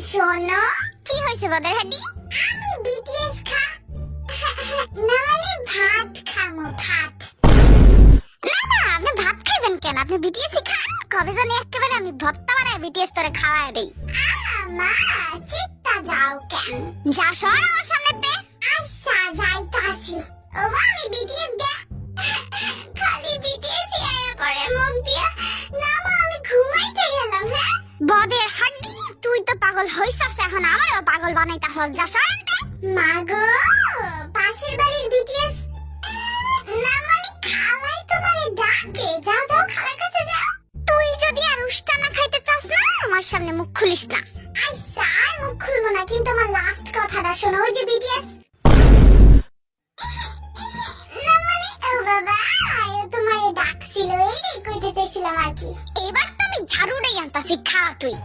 শোনো, কি হয়েছে বদর হাড্ডি? আমি বিটিএস না মানে ভাত খামো, ভাত। না না, আপনি ভাত খাইবেন কেন? আপনি বিটিএস খান। কবে জানি একেবারে আমি ভর্তা বানায় বিটিএস তোরে খাওয়ায় দেই। মা চিত্তা যাও কেন? যা সর আমার সামনেতে। আচ্ছা যাইতাছি। ও আমি বিটিএস দে। খালি বিটিএস আয়া পড়ে মুখ দিয়া। না মা আমি ঘুমাইতে গেলাম। হ্যাঁ বদের হাড্ডি, তুই তো পাগল হইছস, এখন আমারও পাগল বানাইতাছস। যা সরতে। মা গো, পাশের বাড়ির বিটিএস না মানে খালাই তোমারে ডাকে। যাও যাও, খালার কাছে যাও। তুই যদি আর উষ্টা না খাইতে চাস না, আমার সামনে মুখ খুলিস না। আচ্ছা আর মুখ খুলবো না, কিন্তু আমার লাস্ট কথাটা শোনো। ওই যে বিটিএস না মানে ও বাবা, তোমারে ডাকছিল, এইটাই কইতে চাইছিলাম আর কি। এবার তো আমি ঝাড়ুটাই আনতাছি, খা তুই।